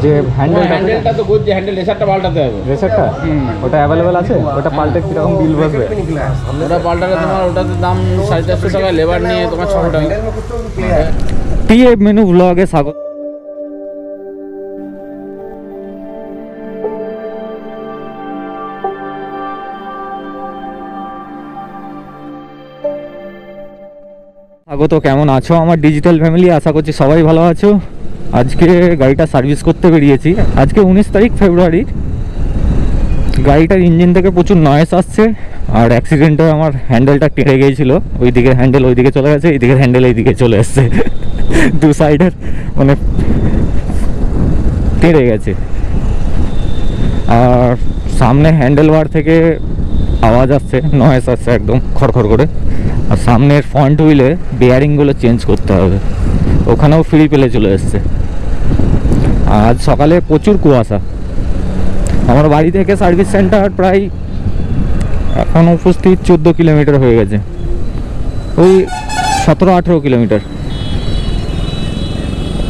যে হ্যান্ডেলটা তো বুঝছি, হ্যান্ডেল রেসারটা পাল্টাতে হবে। রেসারটা ওটা অ্যাভেলেবেল আছে? ওটা পাল্টে কীরকম বিল বসবে? ওটা পাল্টালে তোমার ওটাতে দাম 450 টাকা, লেবার নিয়ে তোমার 600 টাকা। টিএ মেনু ব্লগে স্বাগত। স্বাগত, কেমন আছো আমার ডিজিটাল ফ্যামিলি? আশা করছি সবাই ভালো আছো। আজকে গাড়িটা সার্ভিস করতে বেরিয়েছি। আজকে 19 তারিখ ফেব্রুয়ারি। গাড়িটার ইঞ্জিন থেকে প্রচুর নয়েস আসছে, আর অ্যাক্সিডেন্টে আমার হ্যান্ডেলটা কেটে গিয়েছিলো। ওই দিকের হ্যান্ডেল ওই দিকে চলে গেছে, এই দিকের হ্যান্ডেল এই দিকে চলে এসছে। দু সাইডের মানে কেটে গেছে। আর সামনে হ্যান্ডেল বার থেকে আওয়াজ আসছে, নয়েস আসছে একদম খড়খড় করে। আর সামনের ফ্রন্ট হুইলে বেয়ারিংগুলো চেঞ্জ করতে হবে, ওখানেও ফ্রি পেলে চলে এসছে। আজ সকালে প্রচুর কুয়াশা। আমার বাড়ি থেকে সার্ভিস সেন্টার প্রায় এখন উপস্থিত 14 কিলোমিটার হয়ে গেছে, ওই 17-18 কিলোমিটার।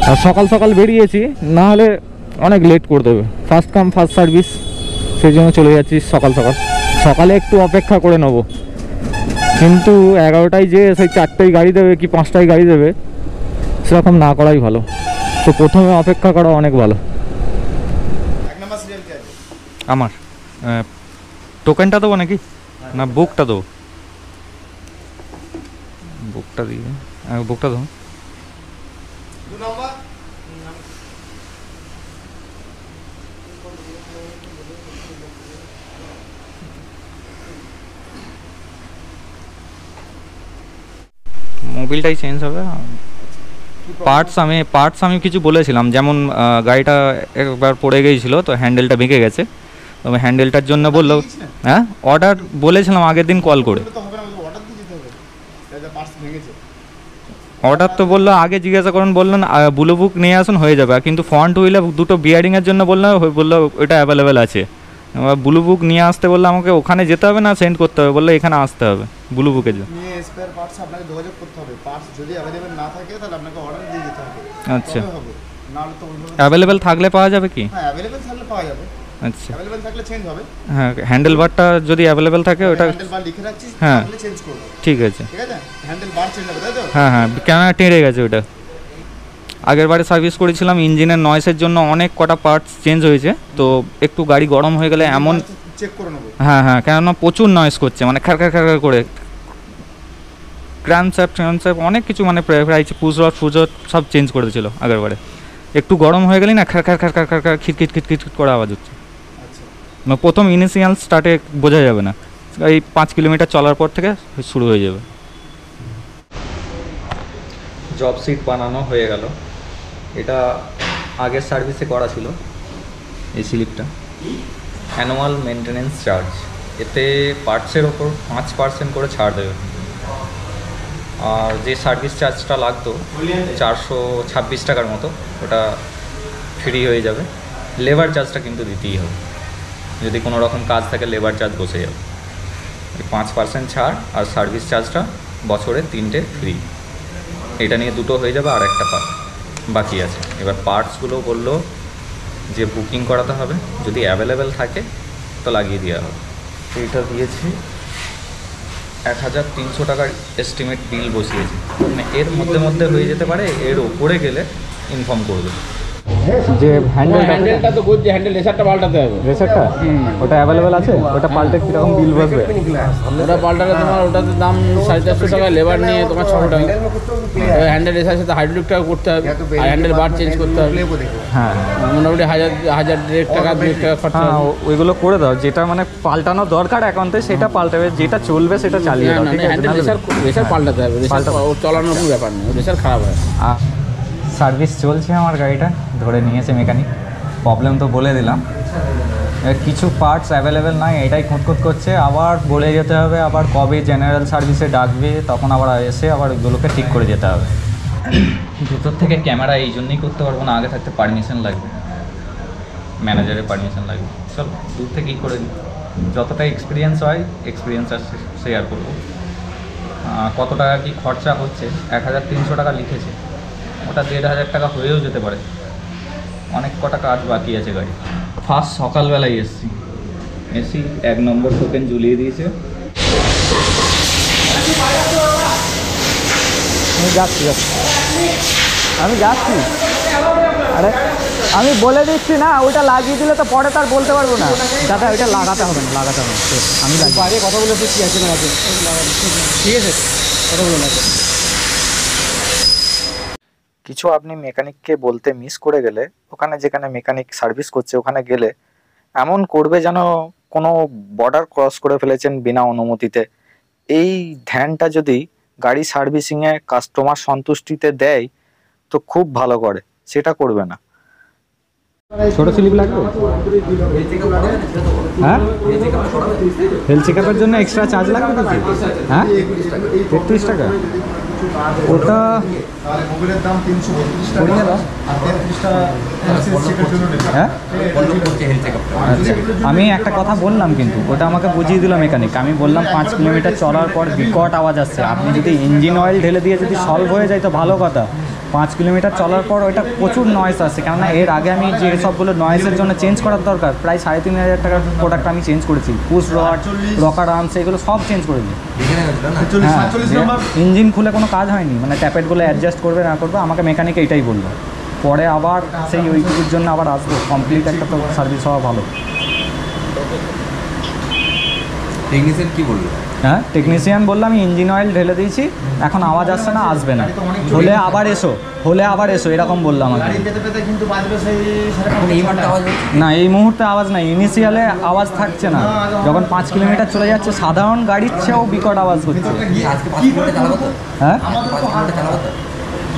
আর সকাল সকাল বেরিয়েছি, না হলে অনেক লেট করে দেবে। ফার্স্ট কাম ফার্স্ট সার্ভিস, সেই জন্য চলে যাচ্ছি সকাল সকাল। সকালে একটু অপেক্ষা করে নেবো, কিন্তু 11টায় যে সেই 4টায় গাড়ি দেবে কি 5টায় গাড়ি দেবে, সেরকম না করাই ভালো। তো প্রথমে অপেক্ষা করা অনেক ভালো। আমার টোকেনটা দেবো নাকি না বুকটা দেবো? বুকটা দিয়ে বুকটা দেবো। মোবিলটাই চেঞ্জ হবে। পার্টস আমি কিছু বলেছিলাম, যেমন গাড়িটা একবার পড়ে গিয়েছিলো তো হ্যান্ডেলটা ভেঙে গেছে। তবে হ্যান্ডেলটার জন্য বললো, হ্যাঁ অর্ডার বলেছিলাম আগের দিন কল করে। অর্ডার তো বললো আগে জিজ্ঞাসা করুন, বললেন ব্লু বুক নিয়ে আসুন হয়ে যাবে। কিন্তু ফ্রন্ট হুইলে দুটো বিয়ারিংয়ের জন্য বললো ওইটা অ্যাভেলেবেল আছে। এবার ব্লু বুক নিয়ে আসতে বললো আমাকে ওখানে যেতে হবে না সেন্ড করতে হবে, বললো এখানে আসতে হবে ব্লু বুকের জন্য। আচ্ছা, অ্যাভেলেবেল থাকলে পাওয়া যাবে কি? আচ্ছা, হ্যাঁ হ্যান্ডেল বারটা যদি অ্যাভেলেবেল থাকে ওটা হ্যাঁ ঠিক আছে। হ্যাঁ হ্যাঁ, কেন টেঁড়ে গেছে ওটা। আগের বারে সার্ভিস করেছিলাম, ইঞ্জিনের নয়েসের জন্য অনেক কটা পার্টস চেঞ্জ হয়েছে। তো একটু গাড়ি গরম হয়ে গেলে এমন চেক করে নেবো। হ্যাঁ হ্যাঁ, কেননা প্রচুর নয়েস করছে, মানে খার খার খার করে। ক্র্যানশ্যাফট অনেক কিছু, মানে প্রায় পুজরট সব চেঞ্জ করেছিল আগের বারে। একটু গরম হয়ে গেলেই না খার খার খার খার খার খার খিটখিট খিটখিট করে আওয়াজ হচ্ছে। প্রথম ইনিশিয়াল স্টার্টে বোঝা যাবে না, এই 5 কিলোমিটার চলার পর থেকে শুরু হয়ে যাবে। জব সিট বানানো হয়ে গেল। এটা আগের সার্ভিসে করা ছিল। এই স্লিপটা অ্যানুয়াল মেনটেনেন্স চার্জ, এতে পার্টসের ওপর 5% করে ছাড় দেবে। আর যে সার্ভিস চার্জটা লাগতো 426 টাকার মতো, ওটা ফ্রি হয়ে যাবে। লেবার চার্জটা কিন্তু দিতেই হবে, যদি কোনো রকম কাজ থাকে লেবার চার্জ বসে যাবে। 5% ছাড় আর সার্ভিস চার্জটা বছরে 3টে ফ্রি। এটা নিয়ে 2টো হয়ে যাবে, আর একটা বাকি আছে। এবার পার্টসগুলো বললো যে বুকিং করাতে হবে, যদি অ্যাভেলেবেল থাকে তো লাগিয়ে দেওয়া হবে। এইটা দিয়েছি 1300 টাকার এস্টিমেট বিল বসিয়েছি। মানে এর মধ্যে হয়ে যেতে পারে, এর ওপরে গেলে ইনফর্ম করবে। যে হ্যান্ডেলটা তো বুঝছি, হ্যান্ডেল রেসারটা পাল্টাতে হবে। রেসারটা ওটা অ্যাভেলেবেল আছে? ওটা পাল্টে কীরকম বিল বসবে? ওটা পাল্টালে তোমার ওটাতে দাম 450 টাকা, লেবার নিয়ে তোমার 600 টাকা। হ্যান্ডেল রেসার সাথে হাইড্রোলিকটা করতে হবে, আর হ্যান্ডেল বার চেঞ্জ করতে হবে। হ্যাঁ, মোটামুটি 1000 টাকা 2 টাকা খরচা। ওইগুলো করে দাও, যেটা মানে পাল্টানো দরকার অ্যাকাউন্টে সেটা পাল্টাবে, যেটা চলবে সেটা চালিয়ে দাও। হ্যান্ডেল রেসার পাল্টাতে হবে, ওর চালানোর কোনো ব্যাপার নেই, রেসার খারাপ হয়। সার্ভিস চলছে, আমার গাড়িটা ধরে নিয়েছে মেকানিক। প্রবলেম তো বলে দিলাম, কিছু পার্টস অ্যাভেলেবেল নাই, এটাই খুঁতখুত করছে। আবার বলে যেতে হবে, আবার কবে জেনারেল সার্ভিসে ডাকবে, তখন আবার এসে আবার ওইগুলোকে ঠিক করে যেতে হবে। ভিতর থেকে ক্যামেরা এই জন্যই করতে পারবো না, আগে থাকতে পারমিশন লাগবে, ম্যানেজারের পারমিশন লাগবে। সব দূর থেকেই করে দিই, যতটা এক্সপিরিয়েন্স হয় এক্সপিরিয়েন্স শেয়ার করবো। কত টাকা কি খরচা হচ্ছে, 1300 টাকা লিখেছে, ওটা 1500 টাকা হয়েও যেতে পারে। অনেক কটা কাজ বাকি আছে গাড়ি। ফার্স্ট সকালবেলায় এসি 1 নম্বর টোকেন ঝুলিয়ে দিয়েছে। আমি যাচ্ছি। আরে আমি বলে দিচ্ছি না, ওইটা লাগিয়ে দিলে তো পরে তার বলতে পারবো না। দাদা ওইটা লাগাতে হবে না, আমি বাইরে কথা বলে কি আছে না আছে, ঠিক আছে কথা বলে না। কিছু আপনি মেকানিককে বলতে মিস করে গেলে, ওখানে যেখানে মেকানিক সার্ভিস করছে ওখানে গেলে এমন করবে যেন কোনো বর্ডার ক্রস করে ফেলেছেন বিনা অনুমতিতে। এই ধ্যানটা যদি গাড়ি সার্ভিসিংয়ে কাস্টমার সন্তুষ্টিতে দেয় তো খুব ভালো করে, সেটা করবে না। ছোট স্লিপ লাগবে? হ্যাঁ, হেলথ চেক আপের জন্য এক্সট্রা চার্জ লাগবে নাকি? হ্যাঁ 33 টাকা। ওটা মোবাইলের দাম 332 টাকা আর 33 টাকা হ্যাঁ। আচ্ছা, আমি একটা কথা বললাম কিন্তু ওটা আমাকে বুঝিয়ে দিল মেকানিক। আমি বললাম 5 কিলোমিটার চলার পর বিকট আওয়াজ আসছে, আপনি যদি ইঞ্জিন অয়েল ঢেলে দিয়ে যদি সলভ হয়ে যায় তো ভালো কথা। 5 কিলোমিটার চলার পর ওইটা প্রচুর নয়েজ আসছে, কেননা এর আগে আমি যে সবগুলো নয়েজের জন্য চেঞ্জ করার দরকার প্রায় 3,500 টাকার প্রোডাক্ট আমি চেঞ্জ করেছি। পুশ রড, রকার আর্মস এগুলো সব চেঞ্জ করেছি। ইঞ্জিন খুলে কোনো কাজ হয়নি, মানে ট্যাপেটগুলো অ্যাডজাস্ট করবে না করবে, আমাকে মেকানিক এইটাই বললো। পরে আবার সেই ওইটুকুর জন্য আবার আসবো, কমপ্লিট একটা তো সার্ভিস হওয়া ভালো। টেকনিশিয়ান কি বললো? হ্যাঁ টেকনিশিয়ান বললো আমি ইঞ্জিন অয়েল ঢেলে দিয়েছি, এখন আওয়াজ আসছে না, আসবে না, হলে আবার এসো এরকম বললো আমাকে। না এই মুহূর্তে আওয়াজ নাই, ইনিশিয়ালে আওয়াজ থাকছে না, যখন 5 কিলোমিটার চলে যাচ্ছে সাধারণ গাড়ির চেয়েও বিকট আওয়াজ করছে। হ্যাঁ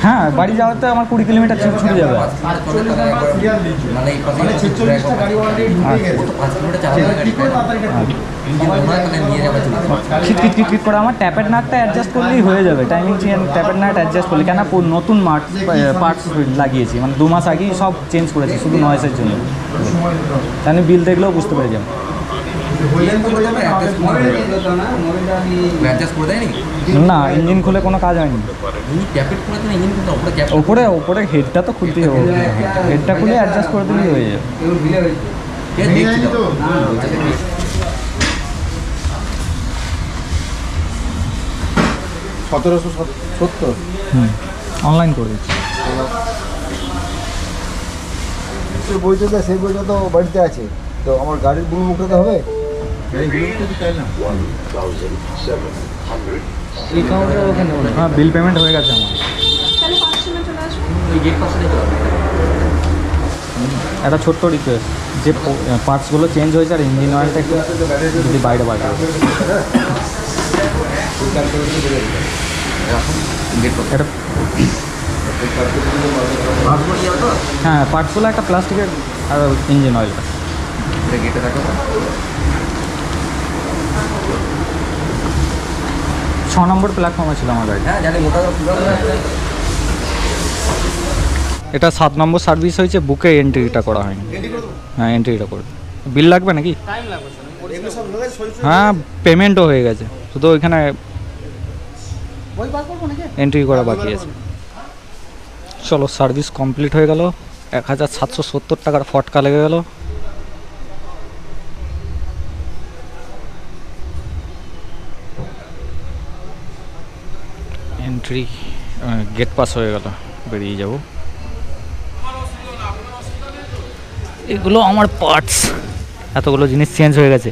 হ্যাঁ, বাড়ি যাওয়াতে আমার 20 কিলোমিটার ছুটে যাবে। খিটখিট করে আমার ট্যাপের নাটটা অ্যাডজাস্ট করলেই হয়ে যাবে। টাইমিং ট্যাপের নাট অ্যাডজাস্ট করলে, কেন নতুন পার্টস লাগিয়েছি, মানে 2 মাস আগেই সব চেঞ্জ করেছি শুধু নয়েসের জন্য। তাহলে বিল দেখলেও বুঝতে পেরে যাবো। না ইঞ্জিন খুলে কোনো কাজ হয়নি। ওপরে হেডটা তো খুলতেই হবে, হেডটা খুলে অ্যাডজাস্ট করে দিলেই হয়ে যাবে। 1770 অনলাইন করে দিচ্ছি। বইটা সেই বইটা তো বাড়িতে আছে, তো আমার গাড়ির বুল মুখতে হবে। হ্যাঁ বিল পেমেন্ট হয়ে গেছে আমার। একটা ছোট্ট রিকোয়েস্ট, যে পার্টসগুলো চেঞ্জ হয়েছে আর ইঞ্জিন অয়েলটা একটু যদি বাইরে এটা হ্যাঁ পার্টসগুলো একটা প্লাস্টিকের আর ইঞ্জিন অয়েলটা। 6 নম্বর প্ল্যাটফর্মে ছিল আমার গাড়ি। এটা 7 নম্বর সার্ভিস হয়েছে, বুকে এন্ট্রিটা করা হয়নি। হ্যাঁ এন্ট্রিটা করে বিল লাগবে নাকি? হ্যাঁ পেমেন্টও হয়ে গেছে, শুধু ওইখানে এন্ট্রি করা বাকি আছে। চলো সার্ভিস কমপ্লিট হয়ে গেল। 1770 টাকার ফটকা লেগে গেল। এন্ট্রি গেট পাস হয়ে গেল, বেরিয়ে যাব। এগুলো আমার পার্টস, এতগুলো জিনিস চেঞ্জ হয়ে গেছে।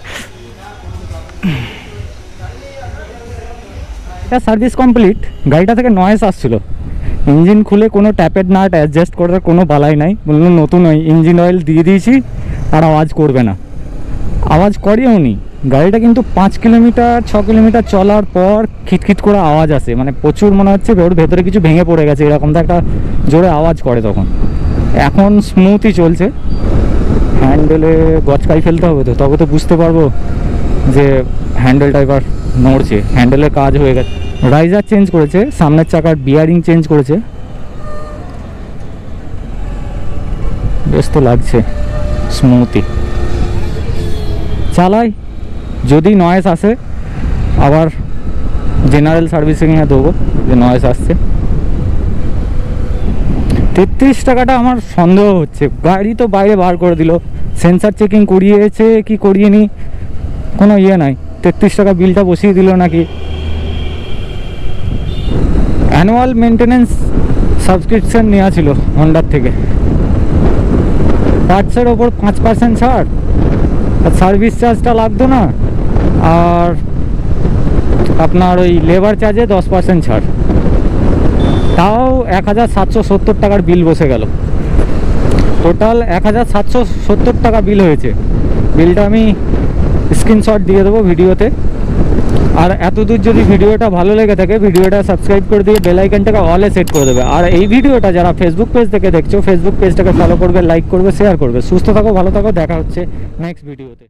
Service complete. গাড়িটা থেকে নয়েজ আসছিল, ইঞ্জিন খুলে কোনো ট্যাপের নাট অ্যাডজাস্ট করার কোনো বালাই নাই। বললাম নতুন ইঞ্জিন অয়েল দিয়ে দিয়েছি আর আওয়াজ করবে না, আওয়াজ করেও নি। গাড়িটা কিন্তু 5 কিলোমিটার 6 কিলোমিটার চলার পর খিটখিট করে আওয়াজ আসে, মানে প্রচুর মনে হচ্ছে ওর ভেতরে কিছু ভেঙে পড়ে গেছে, এরকম তো একটা জোরে আওয়াজ করে তখন। এখন স্মুথই চলছে। হ্যান্ডেলে গচকাই ফেলতে হবে তো, তবে তো বুঝতে পারবো যে হ্যান্ডেলটা এবার নড়ছে, হ্যান্ডেলের কাজ হয়ে গেছে। রাইজার চেঞ্জ করেছে, সামনের চাকার বিয়ারিং চেঞ্জ করেছে, বেশ তো লাগছে স্মুথই। চালাই, যদি নয়েজ আসে আবার জেনারেল সার্ভিসিংয়ে দেবো যে নয়েজ আসছে। 33 টাকাটা আমার সন্দেহ হচ্ছে। গাড়ি তো বাইরে বার করে দিল, সেন্সার চেকিং করিয়েছে কি করিয়েনি কোনো ইয়ে নাই, 33 টাকা বিলটা বসিয়ে দিল নাকি। অ্যানুয়াল মেনটেনেন্স সাবস্ক্রিপশন নেওয়া ছিল হন্ডার থেকে, পার্টসের ওপর 5% ছাড়, আর সার্ভিস চার্জটা লাগতো না, আর আপনার ওই লেবার চার্জে 10% ছাড়, তাও 1770 টাকার বিল বসে গেল। টোটাল 1770 টাকা বিল হয়েছে। বিলটা আমি স্ক্রিনশট দিয়ে দেবো ভিডিওতে। আর এতদূর যদি ভিডিওটা ভালো লেগে থাকে, ভিডিওটা সাবস্ক্রাইব করে দিয়ে বেল আইকনটাকে অলে সেট করে দেবে। আর এই ভিডিওটা যারা ফেসবুক পেজ থেকে দেখছো, ফেসবুক পেজটাকে ফলো করবে, লাইক করবে, শেয়ার করবে। সুস্থ থাকো, ভালো থাকো, দেখা হচ্ছে নেক্সট ভিডিওতে।